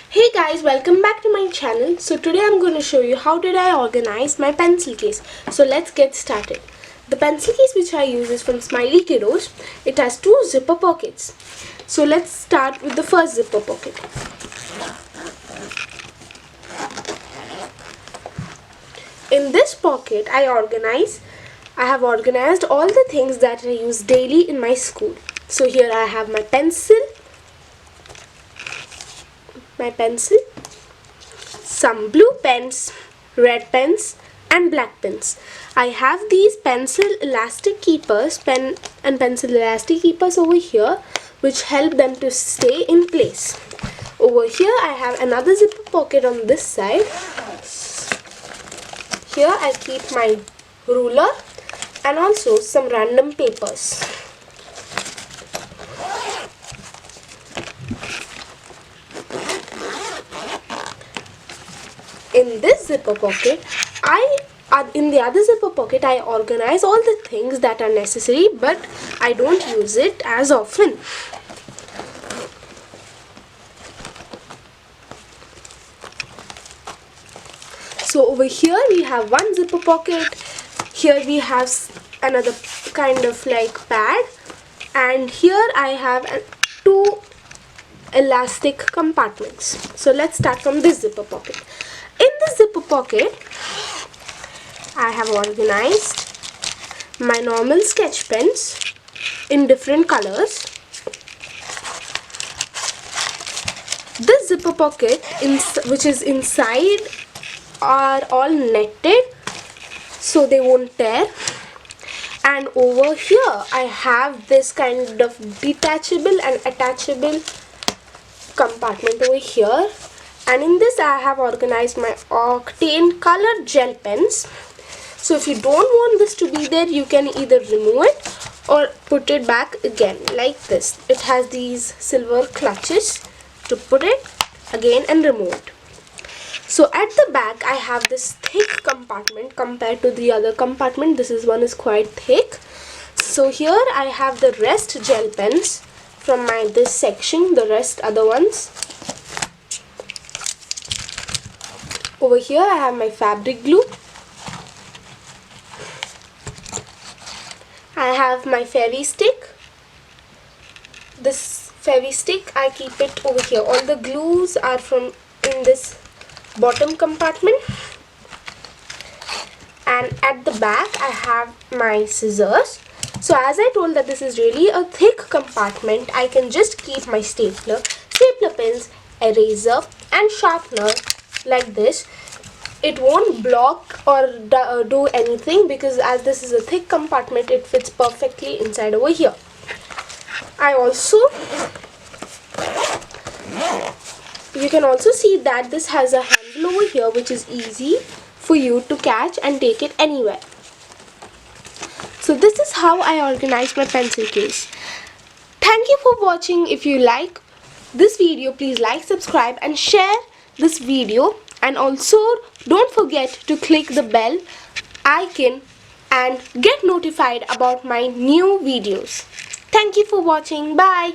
Hey guys, welcome back to my channel. So today I'm going to show you how did I organize my pencil case. So let's get started. The pencil case which I use is from Smiley Kiddos. It has two zipper pockets. So let's start with the first zipper pocket. In this pocket I have organized all the things that I use daily in my school. So here I have my pencil, some blue pens, red pens and black pens. I have these pencil elastic keepers over here which help them to stay in place. Over here I have another zipper pocket on this side. Here I keep my ruler and also some random papers. In this zipper pocket, in the other zipper pocket, I organize all the things that are necessary, but I don't use it as often. So over here we have one zipper pocket. Here we have another kind of like pad, and here I have two elastic compartments. So let's start from this zipper pocket. In this zipper pocket, I have organized my normal sketch pens in different colors. This zipper pocket, which is inside, are all netted so they won't tear. And over here, I have this kind of detachable and attachable compartment over here. And in this I have organized my Octane colored gel pens. So if you don't want this to be there, you can either remove it or put it back again like this. It has these silver clutches to put it again and remove it. So at the back I have this thick compartment compared to the other compartment. This one is quite thick. So here I have the rest gel pens from this section, the rest other ones. Over here I have my fabric glue. I have my Fevi-Stick. This Fevi-Stick I keep it over here. All the glues are in this bottom compartment. And at the back I have my scissors. So as I told that this is really a thick compartment, I can just keep my stapler pins, eraser and sharpener like this. It won't block or do anything because as this is a thick compartment, it fits perfectly inside over here. You can also see that this has a handle over here which is easy for you to catch and take it anywhere. So this is how I organize my pencil case. Thank you for watching. If you like this video, please like, subscribe and share this video, and also don't forget to click the bell icon and get notified about my new videos. Thank you for watching. Bye.